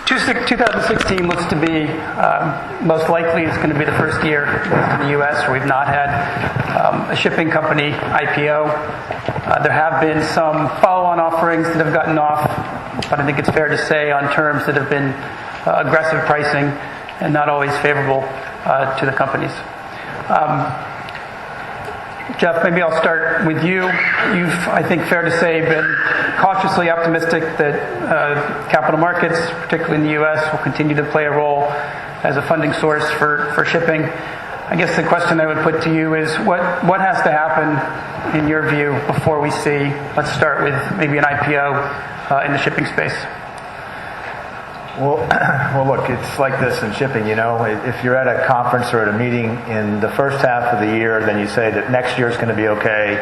2016 looks to be, most likely is going to be the first year in the U.S. where we've not had a shipping company IPO. There have been some follow-on offerings that have gotten off, but I think it's fair to say on terms that have been aggressive pricing and not always favorable to the companies. Jeff, maybe I'll start with you. You've, I think, fair to say, been cautiously optimistic that capital markets, particularly in the U.S., will continue to play a role as a funding source for shipping. I guess the question I would put to you is, what has to happen, in your view, before we see, let's start with maybe an IPO in the shipping space? Well, look, it's like this in shipping, you know. If you're at a conference or at a meeting in the first half of the year, then you say that next year is going to be okay.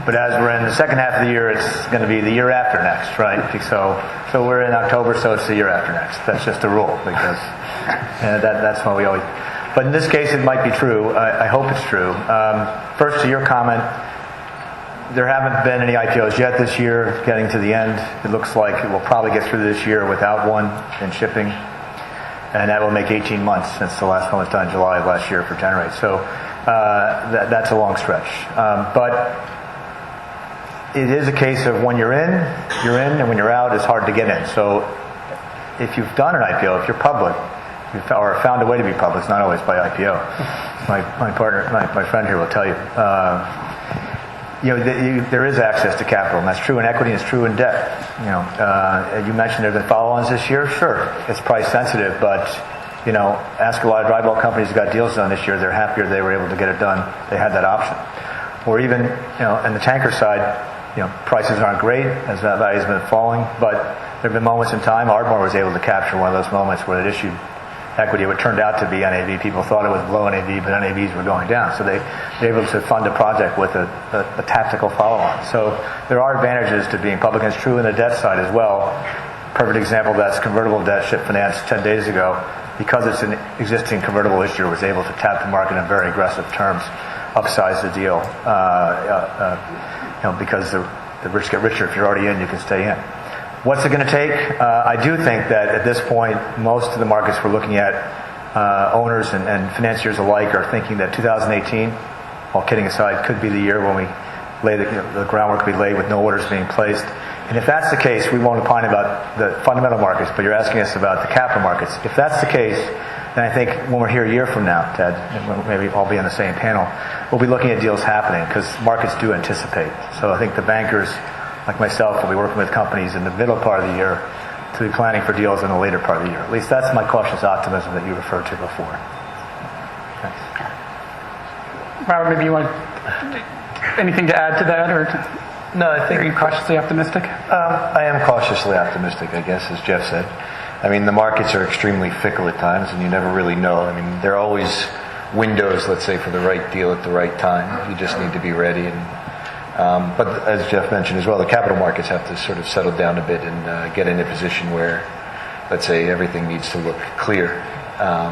But as we're in the second half of the year, it's going to be the year after next, right? So we're in October, so it's the year after next. That's just a rule, because that's what we always... But in this case, it might be true. I hope it's true. First, to your comment, there haven't been any IPOs yet this year. Getting to the end, it looks like it will probably get through this year without one in shipping. And that will make 18 months since the last one was done in July of last year for Generate. So that's a long stretch. But it is a case of when you're in, and when you're out, it's hard to get in. So if you've done an IPO, if you're public, or found a way to be public, it's not always by IPO. My partner, my friend here will tell you. There is access to capital, and that's true in equity and it's true in debt. You mentioned there have been follow-ons this year. Sure, it's price sensitive, but ask a lot of dry bulk companies who got deals done this year. They're happier they were able to get it done. They had that option. Or even, in the tanker side, prices aren't great as that value's been falling, but there have been moments in time. Ardmore was able to capture one of those moments where it issued equity. It turned out to be NAV. People thought it was below NAV, but NAVs were going down. So they were able to fund a project with a tactical follow-on. So there are advantages to being public, and it's true in the debt side as well. Perfect example of that's convertible debt ship finance 10 days ago. Because it's an existing convertible issuer, was able to tap the market in very aggressive terms, upsize the deal. Because the rich get richer. If you're already in, you can stay in. What's it going to take? I do think that at this point, most of the markets we're looking at, owners and financiers alike, are thinking that 2018, all kidding aside, could be the year when we lay the groundwork be laid with no orders being placed. And if that's the case, we won't opine about the fundamental markets, but you're asking us about the capital markets. If that's the case, then I think when we're here a year from now, Ted, and maybe I'll be on the same panel, we'll be looking at deals happening because markets do anticipate. So I think the bankers, like myself, will be working with companies in the middle part of the year to be planning for deals in the later part of the year. At least that's my cautious optimism that you referred to before. Thanks. Robert, maybe you want anything to add to that, or no? I think are you cautiously optimistic? I am cautiously optimistic, I guess, as Jeff said. I mean, the markets are extremely fickle at times, and you never really know. I mean, there are always windows, let's say, for the right deal at the right time. You just need to be ready. But as Jeff mentioned as well, the capital markets have to sort of settle down a bit and get in a position where, let's say, everything needs to look clear.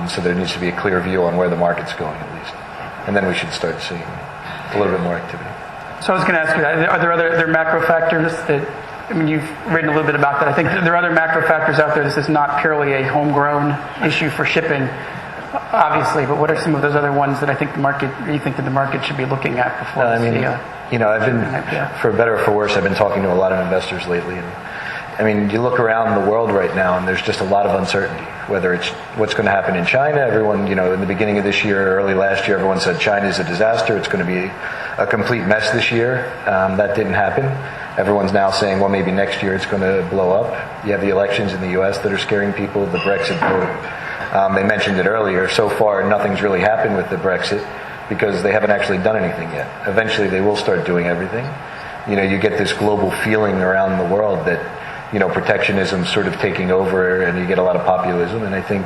So there needs to be a clear view on where the market's going, at least. And then we should start seeing a little bit more activity. So I was going to ask you, are there other macro factors that, you've written a little bit about that. I think there are other macro factors out there. This is not purely a homegrown issue for shipping, obviously, but what are some of those other ones that you think that the market should be looking at before I've been, for better or for worse, I've been talking to a lot of investors lately, and you look around the world right now, and there's just a lot of uncertainty. Whether it's what's going to happen in China, everyone, in the beginning of this year, early last year, everyone said China is a disaster. It's going to be a complete mess this year. That didn't happen. Everyone's now saying, well, maybe next year it's going to blow up. You have the elections in the U.S. that are scaring people. The Brexit vote. They mentioned it earlier. So far, nothing's really happened with the Brexit because they haven't actually done anything yet. Eventually, they will start doing everything. You get this global feeling around the world that protectionism sort of taking over, and you get a lot of populism, and I think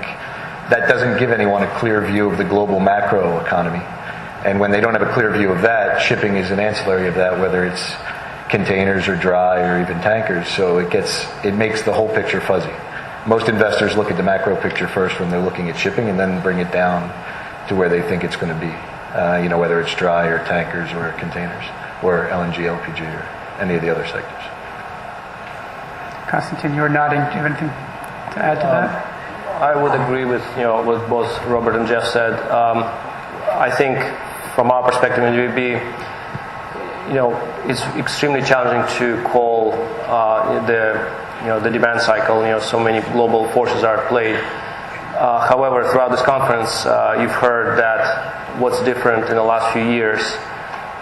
that doesn't give anyone a clear view of the global macro economy. And when they don't have a clear view of that, shipping is an ancillary of that, whether it's containers or dry or even tankers. So it makes the whole picture fuzzy. Most investors look at the macro picture first when they're looking at shipping, and then bring it down to where they think it's going to be. Whether it's dry or tankers or containers or LNG, LPG, or any of the other sectors. Konstantin, you were nodding. Do you have anything? to add to that? I would agree with what both Robert and Jeff said. I think from our perspective in UAB, it's extremely challenging to call the demand cycle. So many global forces are at play. However, throughout this conference, you've heard that what's different in the last few years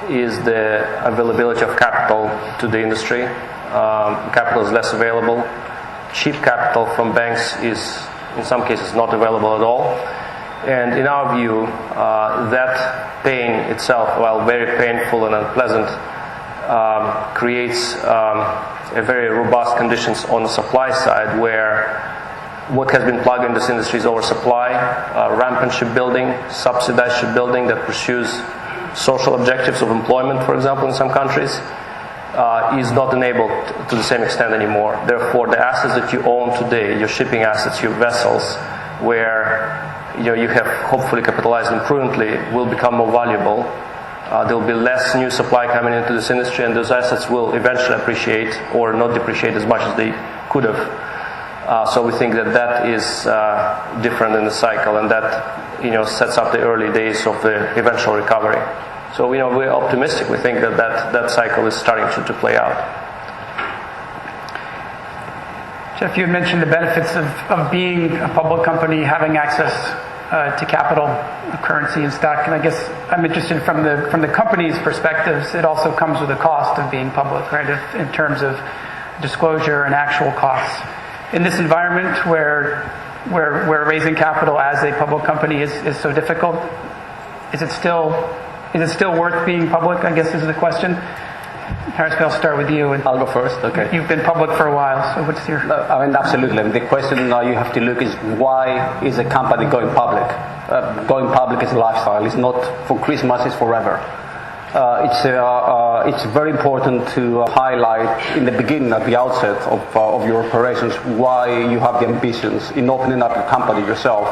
is the availability of capital to the industry. Capital is less available. Cheap capital from banks is, in some cases, not available at all. And in our view, that pain itself, while very painful and unpleasant, creates a very robust conditions on the supply side, where what has been plugged in this industry is oversupply, rampant shipbuilding, subsidized shipbuilding that pursues social objectives of employment, for example, in some countries, is not enabled to the same extent anymore. Therefore, the assets that you own today, your shipping assets, your vessels, where you have hopefully capitalized them prudently, will become more valuable. There will be less new supply coming into this industry, and those assets will eventually appreciate or not depreciate as much as they could have. So we think that is different in the cycle, and that sets up the early days of the eventual recovery. So we're optimistic. We think that cycle is starting to play out. Jeff, you had mentioned the benefits of being a public company, having access to capital, currency, and stock. And I guess I'm interested from the company's perspectives. It also comes with a cost of being public, right? In terms of disclosure and actual costs. In this environment where raising capital as a public company is so difficult, is it still worth being public, I guess is the question. Harris, I'll start with you. I'll go first, okay. You've been public for a while, so what's your... Absolutely. The question now you have to look is, why is a company going public? Going public is a lifestyle. It's not for Christmas, it's forever. It's very important to highlight in the beginning, at the outset of your operations, why you have the ambitions in opening up your company yourself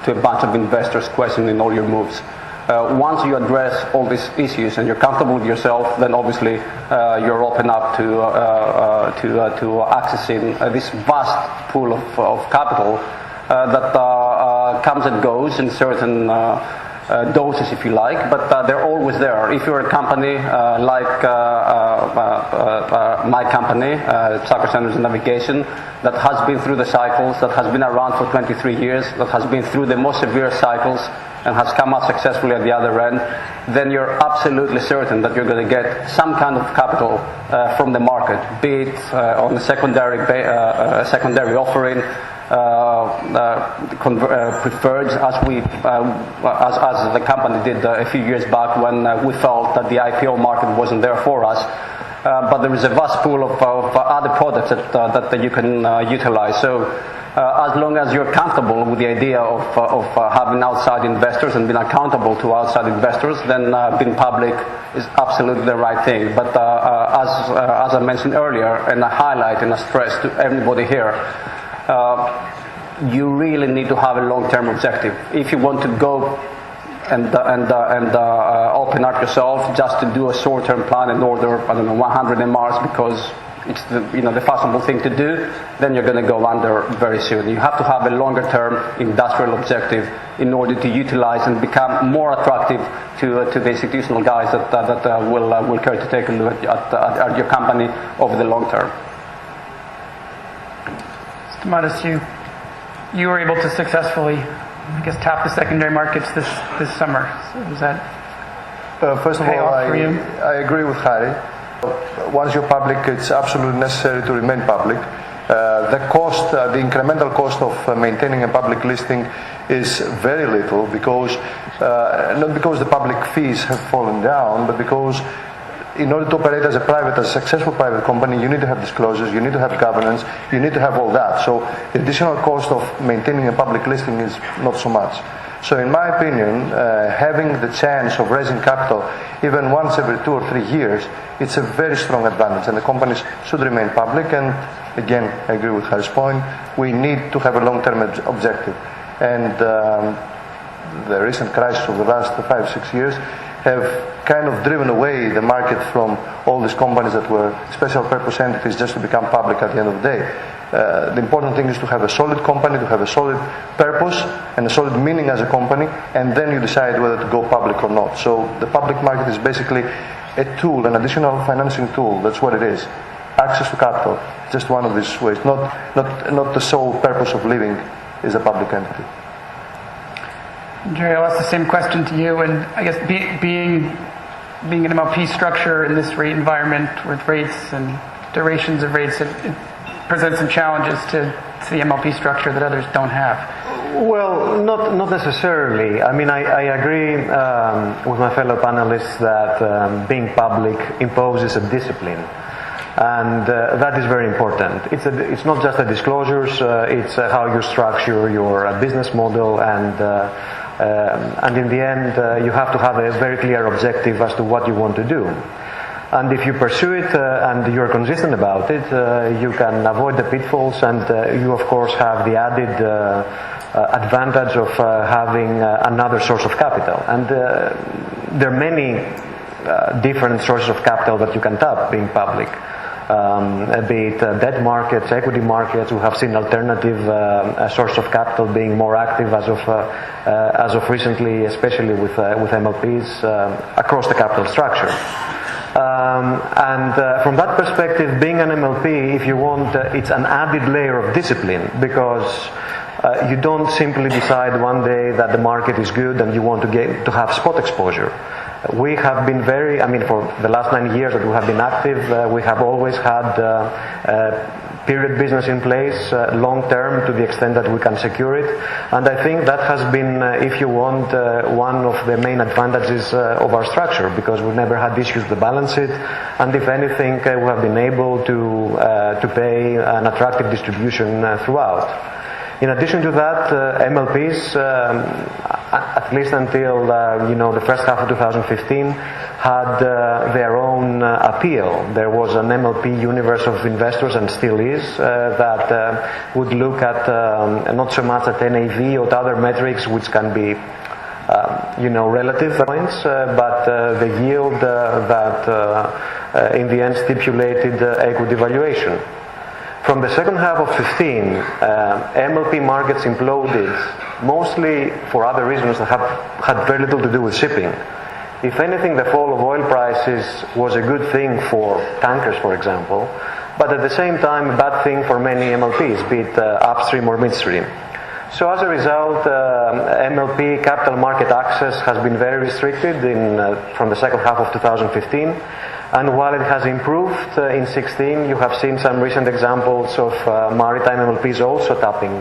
to a bunch of investors questioning all your moves. Once you address all these issues and you're comfortable with yourself, then obviously you're open up to accessing this vast pool of capital that comes and goes in certain doses, if you like, but they're always there. If you're a company like my company, Tsakos Energy Navigation, that has been through the cycles, that has been around for 23 years, that has been through the most severe cycles, and has come out successfully at the other end, then you're absolutely certain that you're going to get some kind of capital from the market, be it on a secondary offering, preferred, as the company did a few years back when we felt that the IPO market wasn't there for us. But there is a vast pool of other products that you can utilize. So as long as you're comfortable with the idea of having outside investors and being accountable to outside investors, then being public is absolutely the right thing. But as I mentioned earlier, and I highlight and I stress to everybody here, you really need to have a long-term objective. If you want to go and open up yourself just to do a short-term plan and order 100 MRs because it's the fashionable thing to do, then you're going to go under very soon. You have to have a longer-term industrial objective in order to utilize and become more attractive to the institutional guys that will care to take a look at your company over the long term. Stamatis, you were able to successfully, I guess, tap the secondary markets this summer. So was that first of all, I agree with Harry. Once you're public, it's absolutely necessary to remain public. The incremental cost of maintaining a public listing is very little because, not because the public fees have fallen down, but because in order to operate as a successful private company, you need to have disclosures, you need to have governance, you need to have all that. So the additional cost of maintaining a public listing is not so much. So in my opinion, having the chance of raising capital even once every 2 or 3 years, it's a very strong advantage, and the companies should remain public. And again, I agree with Harry's point, we need to have a long-term objective. And the recent crisis of the last 5-6 years have kind of driven away the market from all these companies that were special purpose entities just to become public at the end of the day. The important thing is to have a solid company, to have a solid purpose and a solid meaning as a company, and then you decide whether to go public or not. So the public market is basically a tool, an additional financing tool. That's what it is. Access to capital, just one of these ways. Not the sole purpose of living is a public entity. Jerry, I'll ask the same question to you. And I guess being an MLP structure in this rate environment with rates and durations of rates, it presents some challenges to the MLP structure that others don't have. Well, not necessarily. I mean, I agree with my fellow panelists that being public imposes a discipline. And that is very important. It's not just the disclosures, it's how you structure your business model, and in the end, you have to have a very clear objective as to what you want to do. And if you pursue it and you're consistent about it, you can avoid the pitfalls, and you, of course, have the added advantage of having another source of capital. And there are many different sources of capital that you can tap being public. Be it debt markets, equity markets. We have seen alternative source of capital being more active as of recently, especially with MLPs across the capital structure. And from that perspective, being an MLP, if you want, it's an added layer of discipline, because you don't simply decide one day that the market is good and you want to have spot exposure. We have been for the last 9 years that we have been active, we have always had period business in place, long term, to the extent that we can secure it. And I think that has been, if you want, one of the main advantages of our structure, because we've never had issues to balance it. And if anything, we have been able to pay an attractive distribution throughout. In addition to that, MLPs, at least until the first half of 2015, had their own appeal. There was an MLP universe of investors, and still is, that would look at not so much at NAV or other metrics, which can be relative points, but the yield that in the end stipulated equity valuation. From the second half of 2015, MLP markets imploded, mostly for other reasons that had very little to do with shipping. If anything, the fall of oil prices was a good thing for tankers, for example, but at the same time, a bad thing for many MLPs, be it upstream or midstream. So as a result, MLP capital market access has been very restricted from the second half of 2015. And while it has improved in 2016, you have seen some recent examples of maritime MLPs also tapping,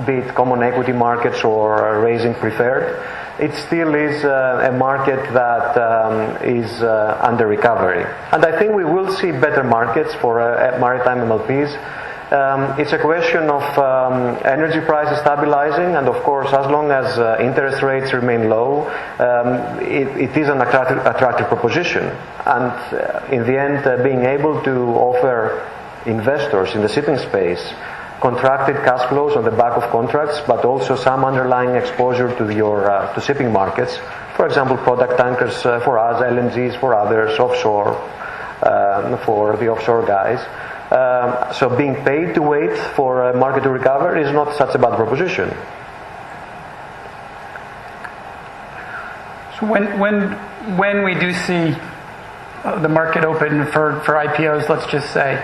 be it common equity markets or raising preferred. It still is a market that is under recovery. And I think we will see better markets for maritime MLPs. It's a question of energy prices stabilizing, and of course, as long as interest rates remain low, it is an attractive proposition. And in the end, being able to offer investors in the shipping space contracted cash flows on the back of contracts, but also some underlying exposure to shipping markets. For example, product tankers for us, LNGs for others, offshore for the offshore guys. So being paid to wait for a market to recover is not such a bad proposition. So when we do see the market open for IPOs, let's just say,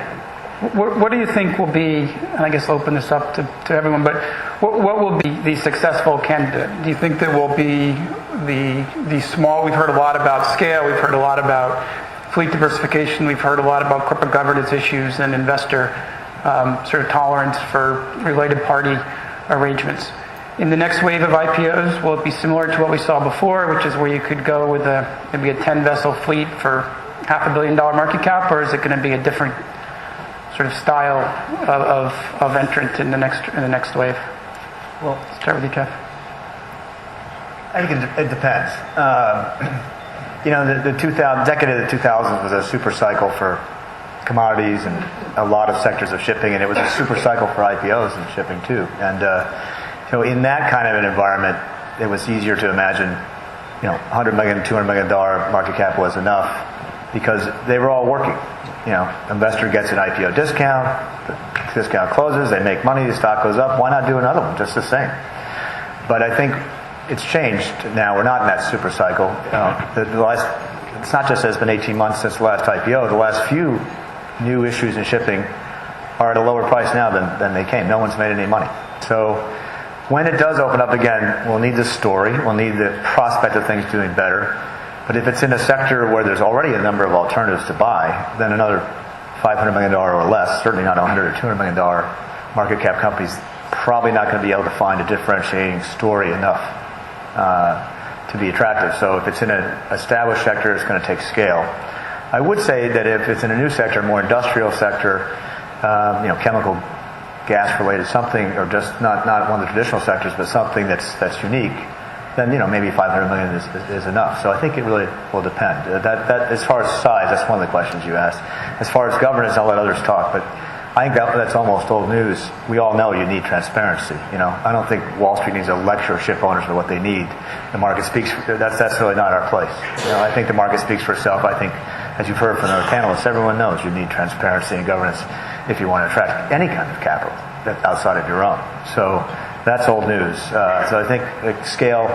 what do you think will be, and I guess I'll open this up to everyone, but what will be the successful candidate? Do you think there will be the small, we've heard a lot about scale, we've heard a lot about fleet diversification, we've heard a lot about corporate governance issues and investor sort of tolerance for related party arrangements. In the next wave of IPOs, will it be similar to what we saw before, which is where you could go with maybe a 10-vessel fleet for $500 million market cap, or is it going to be a different sort of style of entrant in the next wave? Well, start with you, Jeff. I think it depends. The decade of the 2000s was a super cycle for commodities and a lot of sectors of shipping, and it was a super cycle for IPOs and shipping too. And in that kind of an environment, it was easier to imagine, $100 million, $200 million market cap was enough because they were all working. Investor gets an IPO discount, the discount closes, they make money, the stock goes up. Why not do another one just the same? But I think it's changed now. We're not in that super cycle. It's not just that it's been 18 months since the last IPO. The last few new issues in shipping are at a lower price now than they came. No one's made any money. So when it does open up again, we'll need the story. We'll need the prospect of things doing better. But if it's in a sector where there's already a number of alternatives to buy, then another $500 million or less, certainly not $100 or $200 million market cap companies, probably not going to be able to find a differentiating story enough to be attractive. So if it's in an established sector, it's going to take scale. I would say that if it's in a new sector, more industrial sector, chemical, gas-related something, or just not one of the traditional sectors, but something that's unique, then maybe $500 million is enough. So I think it really will depend. That as far as size, that's one of the questions you asked. As far as governance, I'll let others talk, but I think that's almost old news. We all know you need transparency. I don't think Wall Street needs to lecture ship owners on what they need. The market speaks. That's really not our place. I think the market speaks for itself. I think, as you've heard from the panelists, everyone knows you need transparency and governance if you want to attract any kind of capital outside of your own. So that's old news. So I think scale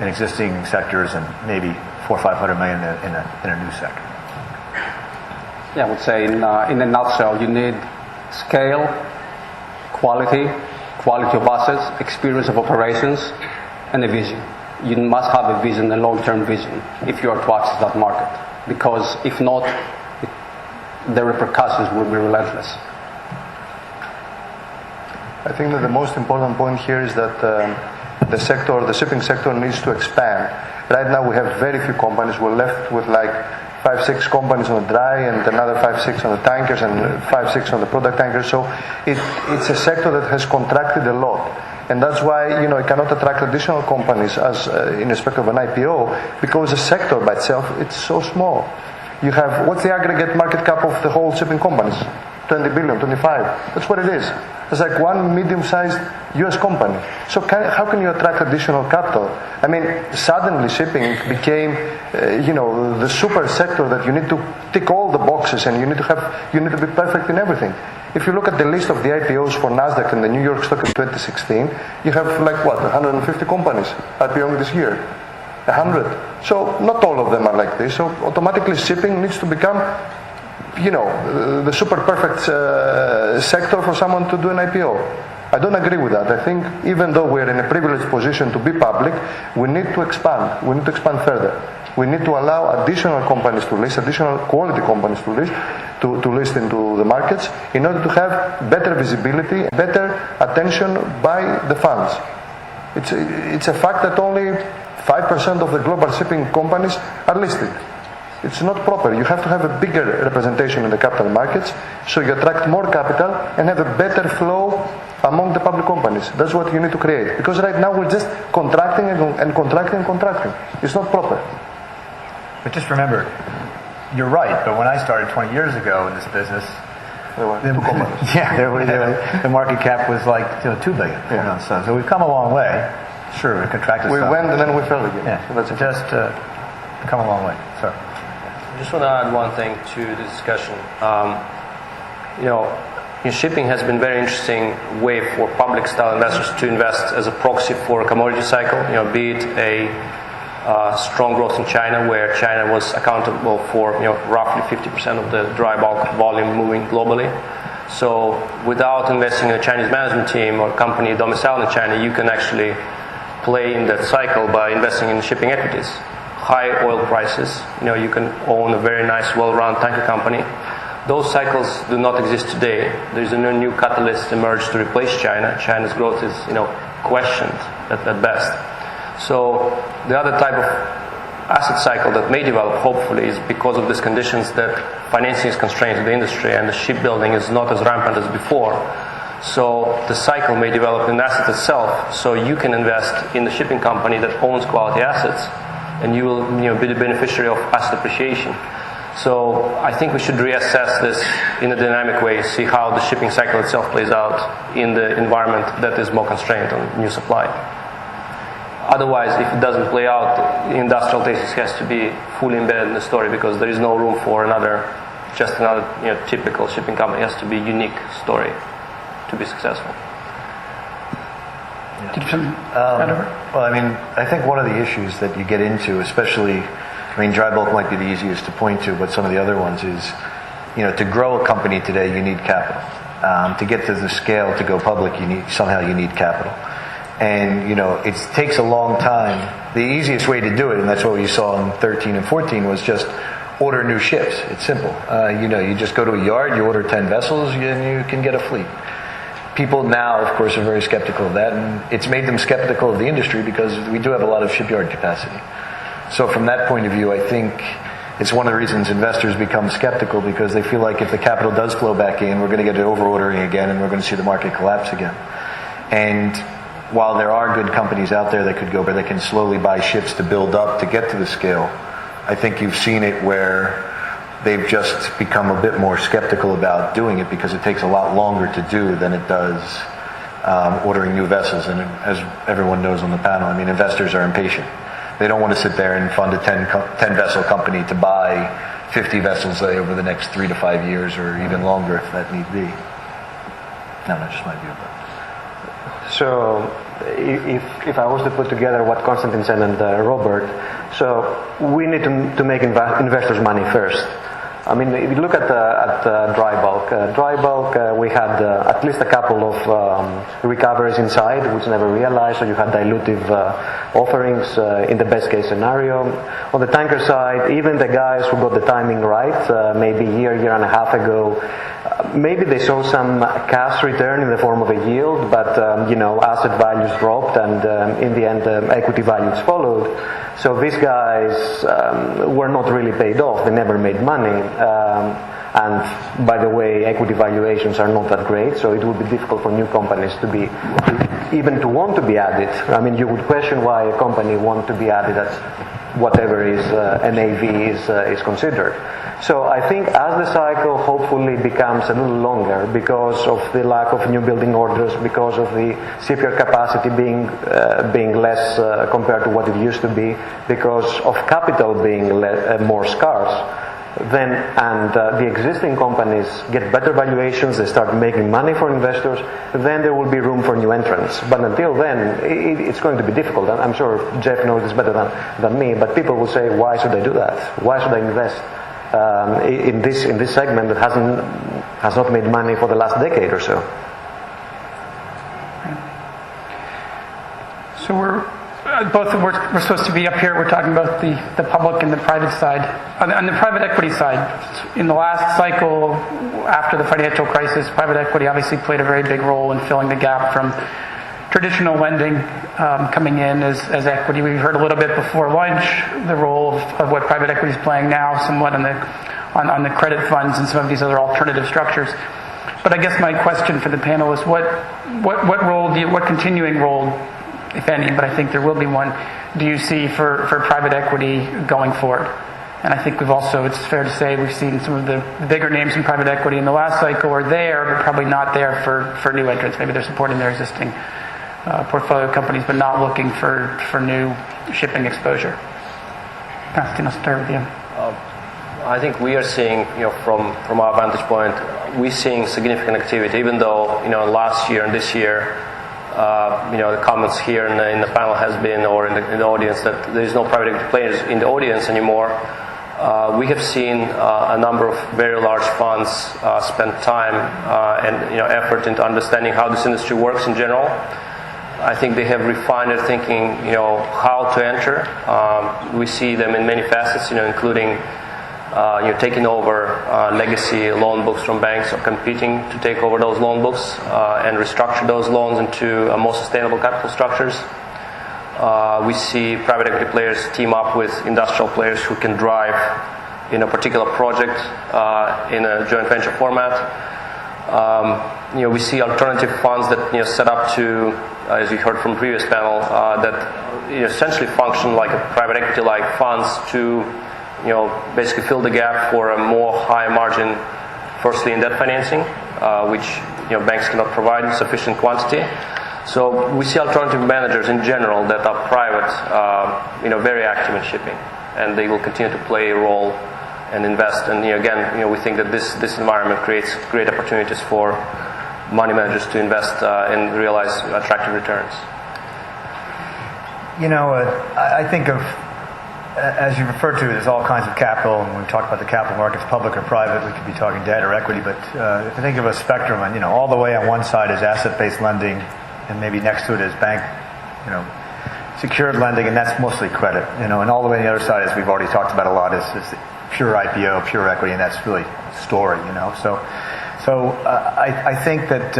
in existing sectors and maybe $400 or $500 million in a new sector. Yeah, I would say in a nutshell, you need scale, quality of assets, experience of operations, and a vision. You must have a vision, a long-term vision, if you are to access that market. Because if not, the repercussions will be relentless. I think that the most important point here is that the shipping sector needs to expand. Right now we have very few companies. We're left with like 5-6 companies on the dry and another 5-6 on the tankers and 5-6 on the product tankers. So it's a sector that has contracted a lot. And that's why, it cannot attract additional companies as in respect of an IPO, because the sector by itself, it's so small. You have, what's the aggregate market cap of the whole shipping companies? 20 billion, 25. That's what it is. It's like one medium-sized US company. So how can you attract additional capital? I mean, suddenly shipping became, the super sector that you need to tick all the boxes and you need to be perfect in everything. If you look at the list of the IPOs for Nasdaq and the New York Stock in 2016, you have 150 companies IPOing this year. 100. So not all of them are like this. So automatically shipping needs to become, the super perfect sector for someone to do an IPO. I don't agree with that. I think even though we're in a privileged position to be public, we need to expand. We need to expand further. We need to allow additional companies to list, additional quality companies to list into the markets in order to have better visibility, better attention by the funds. It's a fact that only 5% of the global shipping companies are listed. It's not proper. You have to have a bigger representation in the capital markets so you attract more capital and have a better flow among the public companies. That's what you need to create. Because right now we're just contracting and contracting and contracting. It's not proper. But just remember, you're right, but when I started 20 years ago in this business, There were two companies. the market cap was like $2 billion. Yeah. So we've come a long way. Sure, we contracted We some. went and then we fell again. Yeah, So that's just come a long way. Sorry. I just want to add one thing to the discussion. Shipping has been a very interesting way for public style investors to invest as a proxy for a commodity cycle, be it a strong growth in China, where China was accountable for roughly 50% of the dry bulk volume moving globally. So without investing in a Chinese management team or company domiciled in China, you can actually play in that cycle by investing in shipping equities. High oil prices, you can own a very nice, well-run tanker company. Those cycles do not exist today. There's a new catalyst emerged to replace China. China's growth is, questioned at best. So the other type of asset cycle that may develop, hopefully, is because of these conditions that financing is constrained to the industry and the shipbuilding is not as rampant as before. So the cycle may develop in the asset itself, so you can invest in the shipping company that owns quality assets, and you will be the beneficiary of asset appreciation. So I think we should reassess this in a dynamic way, see how the shipping cycle itself plays out in the environment that is more constrained on new supply. Otherwise, if it doesn't play out, the industrial thesis has to be fully embedded in the story, because there is no room for another typical shipping company. It has to be a unique story. to be successful. Well, I mean, I think one of the issues that you get into, especially, I mean, dry bulk might be the easiest to point to, but some of the other ones is, to grow a company today, you need capital. To get to the scale to go public, you need capital. And, it takes a long time. The easiest way to do it, and that's what we saw in 13 and 14, was just order new ships. It's simple. You just go to a yard, you order 10 vessels, and you can get a fleet. People now, of course, are very skeptical of that, and it's made them skeptical of the industry because we do have a lot of shipyard capacity. So from that point of view, I think it's one of the reasons investors become skeptical, because they feel like if the capital does flow back in, we're going to get over-ordering again, and we're going to see the market collapse again. And while there are good companies out there that could go, where they can slowly buy ships to build up to get to the scale, I think you've seen it where they've just become a bit more skeptical about doing it, because it takes a lot longer to do than it does ordering new vessels. And as everyone knows on the panel, I mean, investors are impatient. They don't want to sit there and fund a 10 vessel company to buy 50 vessels over the next 3 to 5 years, or even longer if that need be. No, that's just my view. So, if I was to put together what Konstantin said and Robert, so we need to make investors money first. I mean, if you look at dry bulk, we had at least a couple of recoveries inside, which never realized, so you had dilutive offerings in the best case scenario. On the tanker side, even the guys who got the timing right, maybe a year and a half ago, maybe they saw some cash return in the form of a yield, but asset values dropped, and in the end, equity values followed. So these guys were not really paid off. They never made money. And by the way, equity valuations are not that great, so it would be difficult for new companies to want to be added. I mean, you would question why a company want to be added at whatever is NAV is considered. So I think as the cycle hopefully becomes a little longer, because of the lack of new building orders, because of the shipyard capacity being less compared to what it used to be, because of capital being more scarce, then the existing companies get better valuations, they start making money for investors, then there will be room for new entrants. But until then, it's going to be difficult. I'm sure Jeff knows this better than me, but people will say, why should I do that? Why should I invest in this segment that has not made money for the last decade or so? So we're supposed to be up here. We're talking about the public and the private side. On the private equity side, in the last cycle after the financial crisis, private equity obviously played a very big role in filling the gap from traditional lending coming in as equity. We heard a little bit before lunch the role of what private equity is playing now, somewhat on the credit funds and some of these other alternative structures. But I guess my question for the panel is what continuing role, if any, but I think there will be one, do you see for private equity going forward? And I think it's fair to say we've seen some of the bigger names in private equity in the last cycle are there, but probably not there for new entrants. Maybe they're supporting their existing portfolio companies, but not looking for new shipping exposure. Konstantin, I'll start with you. I think we are seeing, from our vantage point, we're seeing significant activity, even though, last year and this year, the comments here in the panel has been, or in the audience, that there is no private equity players in the audience anymore. We have seen a number of very large funds spend time and effort into understanding how this industry works in general. I think they have refined their thinking, how to enter. We see them in many facets, including taking over legacy loan books from banks, or competing to take over those loan books and restructure those loans into more sustainable capital structures. We see private equity players team up with industrial players who can drive in a particular project in a joint venture format. We see alternative funds that set up to, as you heard from the previous panel, that essentially function like a private equity-like funds to basically fill the gap for a more high margin, firstly in debt financing, which banks cannot provide in sufficient quantity. So we see alternative managers in general that are private, very active in shipping, and they will continue to play a role and invest. And again, we think that this environment creates great opportunities for money managers to invest and realize attractive returns? I think of, as you referred to, there's all kinds of capital, and when we talk about the capital markets, public or private, we could be talking debt or equity, but if you think of a spectrum, and all the way on one side is asset-based lending, and maybe next to it is bank, secured lending, and that's mostly credit, and all the way on the other side, as we've already talked about a lot, is pure IPO, pure equity, and that's really story, So I think that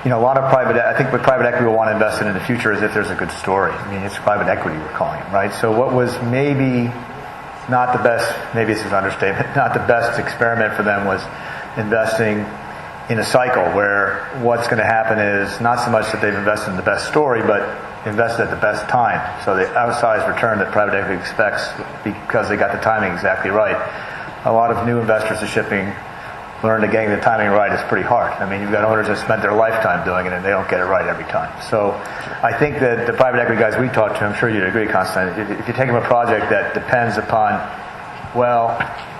a lot of I think what private equity will want to invest in the future is if there's a good story. I mean, it's private equity we're calling it, right? So what was maybe not the best, maybe this is an understatement, not the best experiment for them was investing in a cycle where what's going to happen is not so much that they've invested in the best story, but invested at the best time. So the outsized return that private equity expects because they got the timing exactly right. A lot of new investors in shipping learn that getting the timing right is pretty hard. I mean, you've got owners that spent their lifetime doing it and they don't get it right every time. So I think that the private equity guys we talked to, I'm sure you'd agree, Konstantin, if you take them a project that depends upon,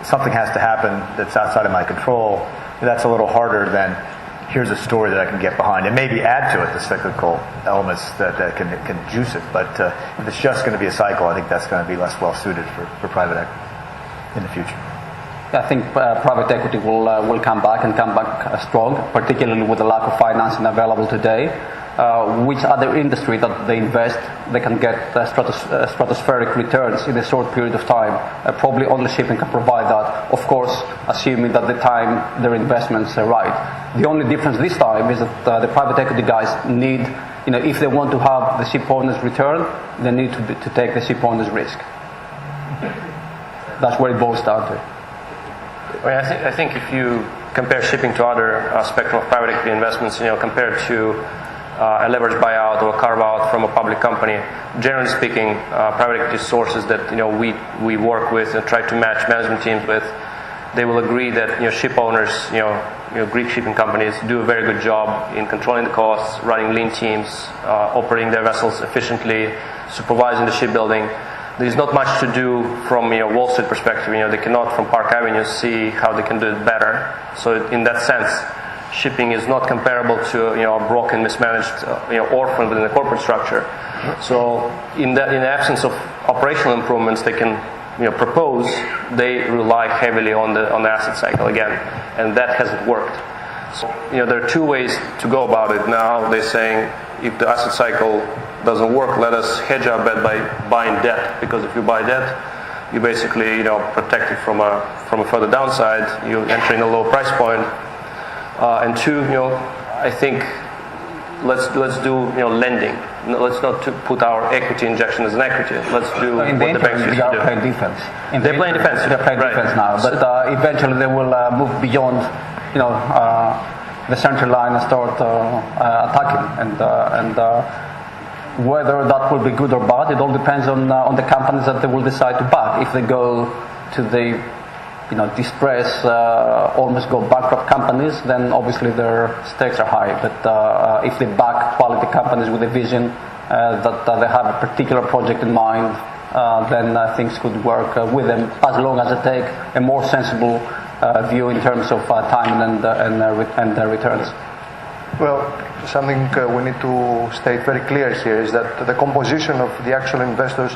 something has to happen that's outside of my control, that's a little harder than here's a story that I can get behind. And maybe add to it the cyclical elements that can juice it. But if it's just going to be a cycle, I think that's going to be less well suited for private equity in the future. I think private equity will come back and come back strong, particularly with the lack of financing available today. Which other industry that they invest, they can get stratospheric returns in a short period of time. Probably only shipping can provide that, of course, assuming that the time their investments are right. The only difference this time is that the private equity guys need, if they want to have the ship owner's return, they need to take the ship owner's risk. That's where it boils down to. I think if you compare shipping to other spectrum of private equity investments, compared to a leveraged buyout or a carve-out from a public company, generally speaking, private equity sources that we work with and try to match management teams with, they will agree that ship owners, Greek shipping companies do a very good job in controlling the costs, running lean teams, operating their vessels efficiently, supervising the shipbuilding. There's not much to do from Wall Street perspective. They cannot from Park Avenue see how they can do it better. So in that sense, shipping is not comparable to a broken, mismanaged orphan within the corporate structure. So in the absence of operational improvements they can propose, they rely heavily on the asset cycle again, and that hasn't worked. So there are two ways to go about it. Now they're saying if the asset cycle doesn't work, let us hedge our bet by buying debt, because if you buy debt, you basically protect it from a further downside. You're entering a low price point. And two, I think let's do lending. Let's not put our equity injection as an equity. Let's do what the banks used to do. They are playing defense. They're playing defense. They're playing defense now, but eventually they will move beyond, the center line and start attacking. And whether that will be good or bad, it all depends on the companies that they will decide to back. If they go to the distress, almost go bankrupt companies, then obviously their stakes are high. But if they back quality companies with a vision that they have a particular project in mind, then things could work with them, as long as they take a more sensible view in terms of time and returns. Well, something we need to state very clear here is that the composition of the actual investors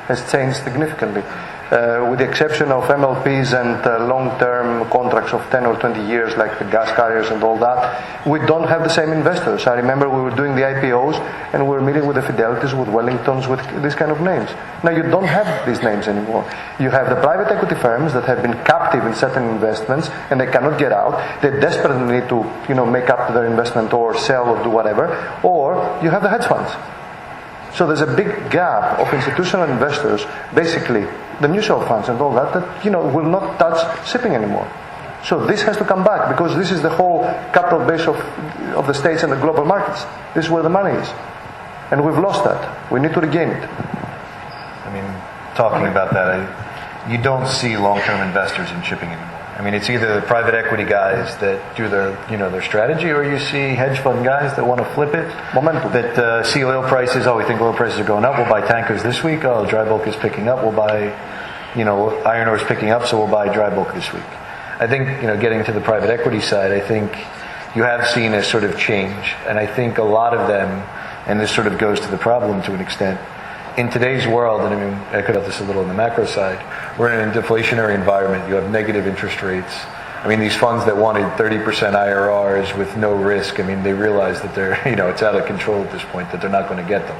has changed significantly. With the exception of MLPs and long-term contracts of 10 or 20 years like the gas carriers and all that, we don't have the same investors. I remember we were doing the IPOs and we were meeting with the Fidelities, with Wellingtons, with these kind of names. Now you don't have these names anymore. You have the private equity firms that have been captive in certain investments and they cannot get out. They desperately need to make up their investment or sell or do whatever. Or you have the hedge funds. So there's a big gap of institutional investors, basically the mutual funds and all that will not touch shipping anymore. So this has to come back, because this is the whole capital base of the States and the global markets. This is where the money is. And we've lost that. We need to regain it. I mean, talking about that, you don't see long-term investors in shipping anymore. I mean, it's either the private equity guys that do their strategy, or you see hedge fund guys that want to flip it. Momentum. That see oil prices. Oh, we think oil prices are going up. We'll buy tankers this week. Oh, dry bulk is picking up. We'll buy, iron ore is picking up, so we'll buy dry bulk this week. I think, getting to the private equity side, I think you have seen a sort of change. And I think a lot of them, and this sort of goes to the problem to an extent, in today's world, and I mean, I could have this a little on the macro side, we're in a deflationary environment. You have negative interest rates. I mean, these funds that wanted 30% IRRs with no risk, I mean, they realize that they're, it's out of control at this point, that they're not going to get them.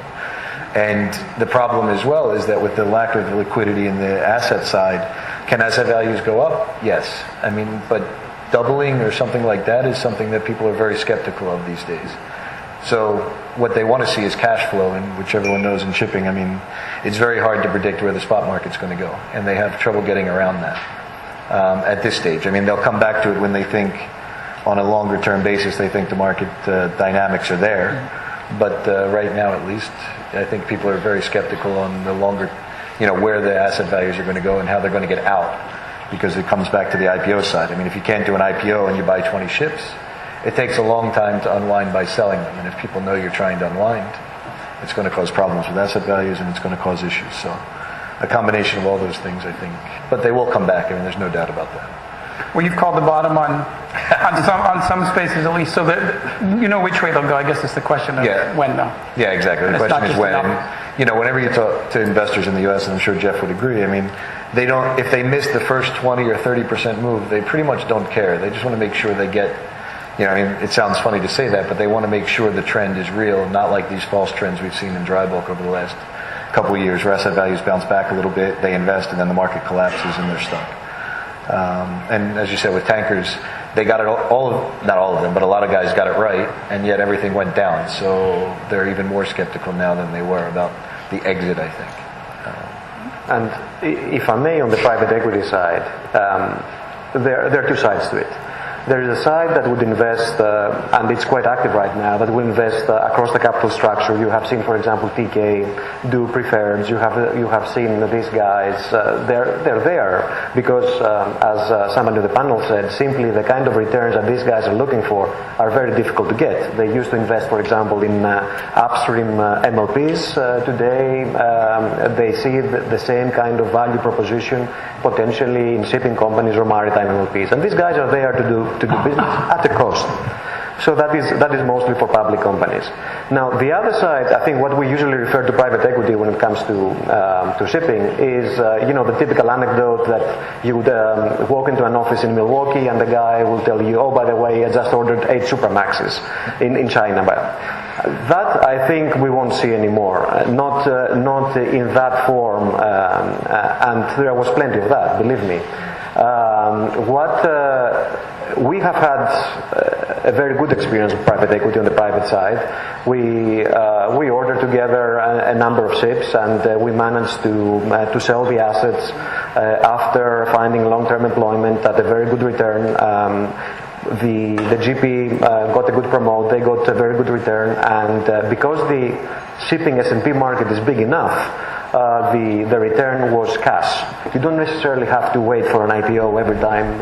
And the problem as well is that with the lack of liquidity in the asset side, can asset values go up? Yes. I mean, but doubling or something like that is something that people are very skeptical of these days. So what they want to see is cash flow, and which everyone knows in shipping, I mean, it's very hard to predict where the spot market's going to go, and they have trouble getting around that at this stage. I mean, they'll come back to it when they think, on a longer term basis, they think the market dynamics are there. But right now, at least, I think people are very skeptical on the longer, where the asset values are going to go and how they're going to get out, because it comes back to the IPO side. I mean, if you can't do an IPO and you buy 20 ships, it takes a long time to unwind by selling them. And if people know you're trying to unwind, it's going to cause problems with asset values and it's going to cause issues. So a combination of all those things, I think. But they will come back. I mean, there's no doubt about that. Well, you've called the bottom on some spaces at least, so that you know which way they'll go. I guess it's the question of when, though. Yeah, exactly. The question is when. Whenever you talk to investors in the U.S., and I'm sure Jeff would agree, I mean, they don't. If they miss the first 20 or 30% move, they pretty much don't care. They just want to make sure they get. I mean, it sounds funny to say that, but they want to make sure the trend is real, not like these false trends we've seen in dry bulk over the last couple of years, where asset values bounce back a little bit, they invest, and then the market collapses and they're stuck. And as you said, with tankers, they got it not all of them, but a lot of guys got it right, and yet everything went down. So they're even more skeptical now than they were about the exit, I think. And if I may, on the private equity side, there are two sides to it. There is a side that would invest, and it's quite active right now, that will invest across the capital structure. You have seen, for example, TK do preferreds. You have seen these guys. They're there because, as someone on the panel said, simply the kind of returns that these guys are looking for are very difficult to get. They used to invest, for example, in upstream MLPs. Today, they see the same kind of value proposition potentially in shipping companies or maritime MLPs. And these guys are there to do business at a cost. So that is mostly for public companies. Now, the other side, I think what we usually refer to private equity when it comes to shipping is, the typical anecdote that you would walk into an office in Milwaukee and the guy will tell you, oh, by the way, I just ordered 8 Supramaxes in China. But that, I think, we won't see anymore. Not in that form, and there was plenty of that, believe me. We have had a very good experience with private equity on the private side. We ordered together a number of ships, and we managed to sell the assets after finding long-term employment at a very good return. The GP got a good promote, they got a very good return, and because the shipping S&P market is big enough, the return was cash. You don't necessarily have to wait for an IPO every time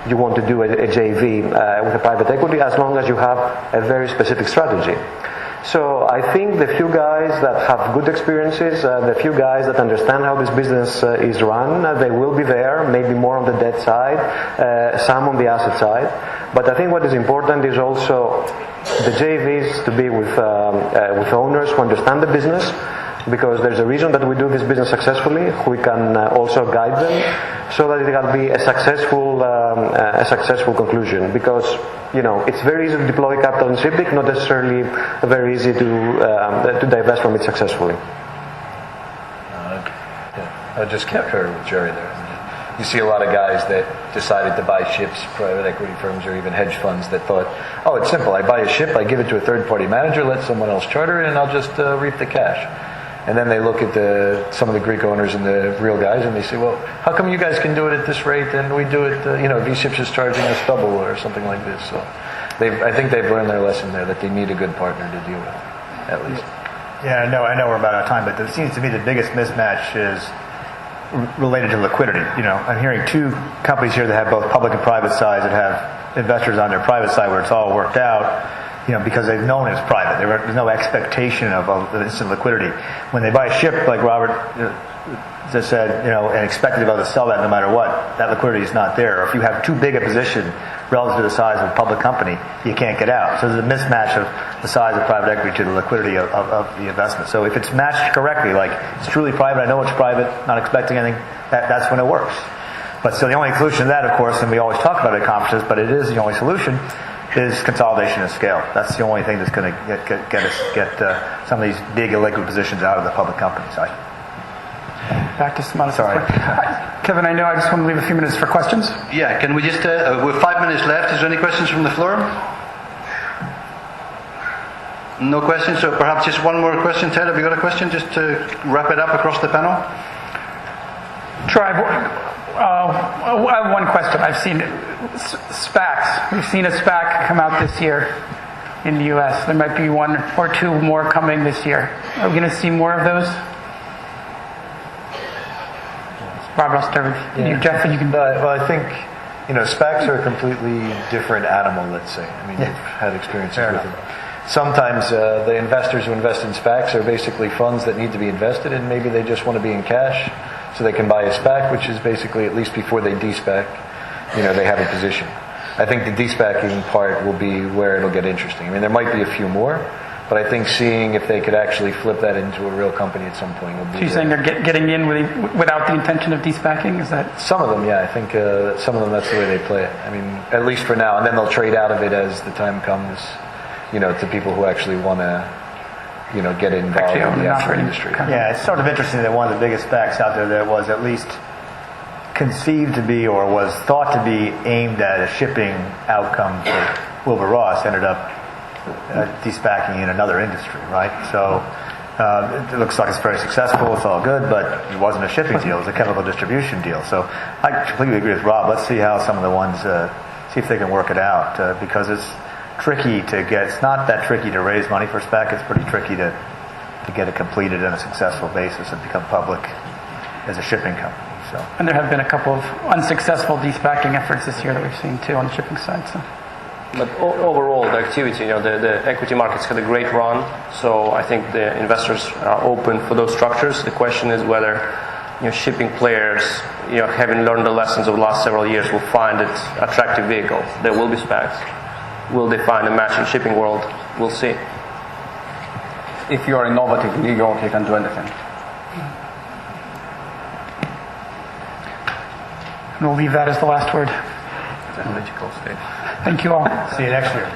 you want to do a JV with a private equity, as long as you have a very specific strategy. So I think the few guys that have good experiences, the few guys that understand how this business is run, they will be there, maybe more on the debt side, some on the asset side. But I think what is important is also the JVs to be with owners who understand the business, because there's a reason that we do this business successfully. We can also guide them so that it can be a successful conclusion. Because it's very easy to deploy capital in shipping, not necessarily very easy to divest from it successfully. I just concur with Jerry there. You see a lot of guys that decided to buy ships, private equity firms or even hedge funds that thought, oh, it's simple. I buy a ship, I give it to a third-party manager, let someone else charter it, and I'll just reap the cash. And then they look at some of the Greek owners and the real guys, and they say, well, how come you guys can do it at this rate and we do it, V-Ships is charging us double or something like this. So I think they've learned their lesson there, that they need a good partner to deal with, at least. Yeah, I know we're about out of time, but it seems to me the biggest mismatch is related to liquidity. I'm hearing 2 companies here that have both public and private sides that have investors on their private side where it's all worked out, because they've known it's private. There's no expectation of instant liquidity. When they buy a ship, like Robert just said, and expect to be able to sell that no matter what, that liquidity is not there. Or if you have too big a position relative to the size of a public company, you can't get out. So there's a mismatch of the size of private equity to the liquidity of the investment. So if it's matched correctly, like it's truly private, I know it's private, not expecting anything, that's when it works. But so the only solution to that, of course, and we always talk about it at conferences, but it is the only solution, is consolidation and scale. That's the only thing that's going to get some of these big illiquid positions out of the public companies. Back to Stamatis. Sorry. Kevin, I know I just want to leave a few minutes for questions. Yeah, can we just, with 5 minutes left, is there any questions from the floor? No questions, so perhaps just one more question. Ted, have you got a question just to wrap it up across the panel? Sure, I have one question. I've seen SPACs. We've seen a SPAC come out this year in the U.S. There might be one or two more coming this year. Are we going to see more of those? Rob, I'll start with you. Jeff, you can... Well, I think, SPACs are a completely different animal, let's say. I mean, you've had experiences with them. Sometimes the investors who invest in SPACs are basically funds that need to be invested in. Maybe they just want to be in cash, so they can buy a SPAC, which is basically, at least before they de-SPAC, they have a position. I think the de-SPACing part will be where it'll get interesting. I mean, there might be a few more, but I think seeing if they could actually flip that into a real company at some point will be... So you're saying they're getting in without the intention of de-SPACing? Is that... Some of them, yeah. I think some of them, that's the way they play it. I mean, at least for now. And then they'll trade out of it as the time comes, to people who actually want to, get involved in the actual industry. Yeah, it's sort of interesting that one of the biggest SPACs out there that was at least conceived to be or was thought to be aimed at a shipping outcome for Wilbur Ross ended up de-SPACing in another industry, right? So it looks like it's very successful, it's all good, but it wasn't a shipping deal, it was a chemical distribution deal. So I completely agree with Rob. Let's see how some of the ones, see if they can work it out, because it's tricky to get, it's not that tricky to raise money for SPAC, it's pretty tricky to get it completed on a successful basis and become public as a shipping company. So. And there have been a couple of unsuccessful de-SPACing efforts this year that we've seen too on the shipping side. So. But overall, the activity, the equity markets had a great run, so I think the investors are open for those structures. The question is whether shipping players, having learned the lessons of the last several years, will find it attractive vehicle. There will be SPACs. Will they find a match in shipping world? We'll see. If you are innovative in New York, you can do anything. And we'll leave that as the last word. Thank you all. See you next year.